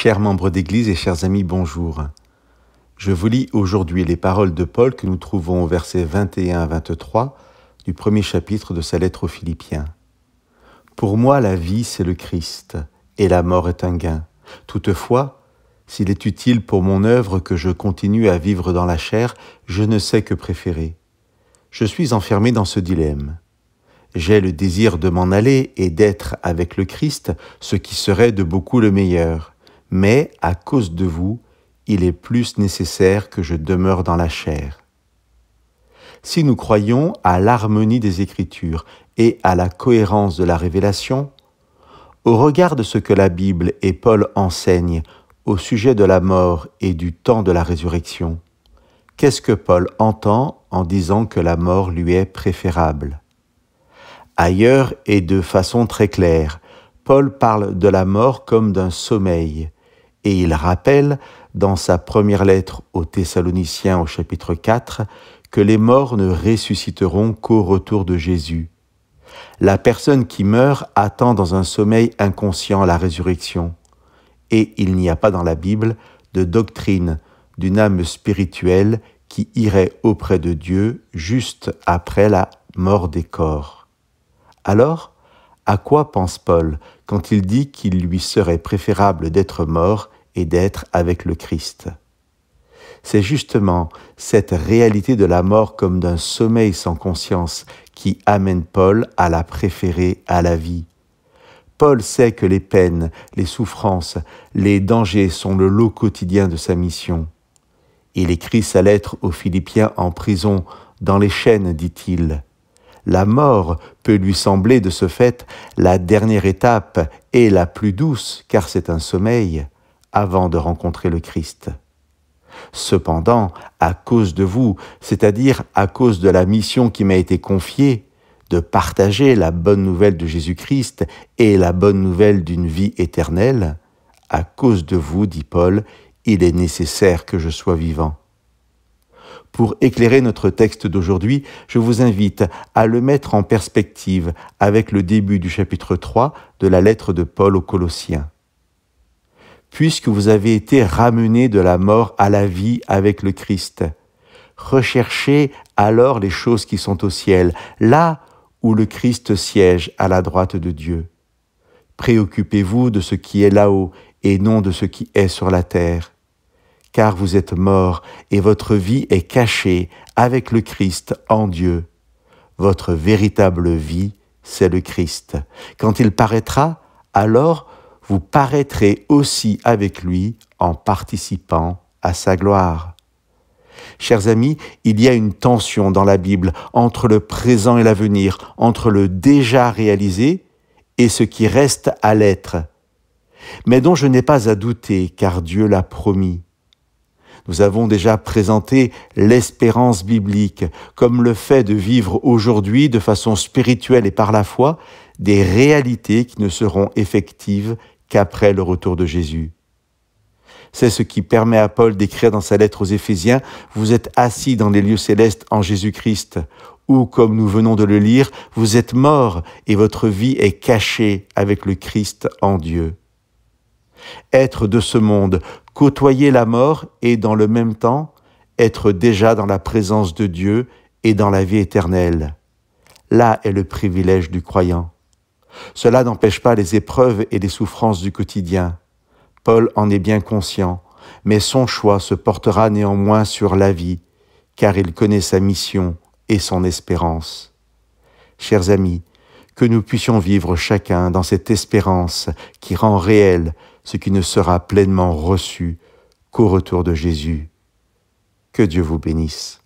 Chers membres d'Église et chers amis, bonjour. Je vous lis aujourd'hui les paroles de Paul que nous trouvons au verset 21 à 23 du premier chapitre de sa lettre aux Philippiens. « Pour moi, la vie, c'est le Christ, et la mort est un gain. Toutefois, s'il est utile pour mon œuvre que je continue à vivre dans la chair, je ne sais que préférer. Je suis enfermé dans ce dilemme. J'ai le désir de m'en aller et d'être avec le Christ, ce qui serait de beaucoup le meilleur. Mais, à cause de vous, il est plus nécessaire que je demeure dans la chair. Si nous croyons à l'harmonie des Écritures et à la cohérence de la révélation, au regard de ce que la Bible et Paul enseignent au sujet de la mort et du temps de la résurrection, qu'est-ce que Paul entend en disant que la mort lui est préférable ? Ailleurs et de façon très claire, Paul parle de la mort comme d'un sommeil, et il rappelle dans sa première lettre aux Thessaloniciens au chapitre 4 que les morts ne ressusciteront qu'au retour de Jésus. La personne qui meurt attend dans un sommeil inconscient la résurrection, et il n'y a pas dans la Bible de doctrine d'une âme spirituelle qui irait auprès de Dieu juste après la mort des corps. Alors, à quoi pense Paul quand il dit qu'il lui serait préférable d'être mort et d'être avec le Christ? C'est justement cette réalité de la mort comme d'un sommeil sans conscience qui amène Paul à la préférer à la vie. Paul sait que les peines, les souffrances, les dangers sont le lot quotidien de sa mission. Il écrit sa lettre aux Philippiens en prison, dans les chaînes, dit-il. La mort peut lui sembler de ce fait la dernière étape et la plus douce, car c'est un sommeil, avant de rencontrer le Christ. Cependant, à cause de vous, c'est-à-dire à cause de la mission qui m'a été confiée, de partager la bonne nouvelle de Jésus-Christ et la bonne nouvelle d'une vie éternelle, à cause de vous, dit Paul, il est nécessaire que je sois vivant. Pour éclairer notre texte d'aujourd'hui, je vous invite à le mettre en perspective avec le début du chapitre 3 de la lettre de Paul aux Colossiens. Puisque vous avez été ramenés de la mort à la vie avec le Christ, recherchez alors les choses qui sont au ciel, là où le Christ siège à la droite de Dieu. Préoccupez-vous de ce qui est là-haut et non de ce qui est sur la terre. Car vous êtes morts et votre vie est cachée avec le Christ en Dieu. Votre véritable vie, c'est le Christ. Quand il paraîtra, alors vous paraîtrez aussi avec lui en participant à sa gloire. Chers amis, il y a une tension dans la Bible entre le présent et l'avenir, entre le déjà réalisé et ce qui reste à l'être, mais dont je n'ai pas à douter car Dieu l'a promis. Nous avons déjà présenté l'espérance biblique comme le fait de vivre aujourd'hui de façon spirituelle et par la foi des réalités qui ne seront effectives qu'après le retour de Jésus. C'est ce qui permet à Paul d'écrire dans sa lettre aux Éphésiens « Vous êtes assis dans les lieux célestes en Jésus-Christ » ou, comme nous venons de le lire, « Vous êtes morts et votre vie est cachée avec le Christ en Dieu ». Être de ce monde, côtoyer la mort et dans le même temps, être déjà dans la présence de Dieu et dans la vie éternelle. Là est le privilège du croyant. Cela n'empêche pas les épreuves et les souffrances du quotidien. Paul en est bien conscient, mais son choix se portera néanmoins sur la vie, car il connaît sa mission et son espérance. Chers amis, que nous puissions vivre chacun dans cette espérance qui rend réel ce qui ne sera pleinement reçu qu'au retour de Jésus. Que Dieu vous bénisse.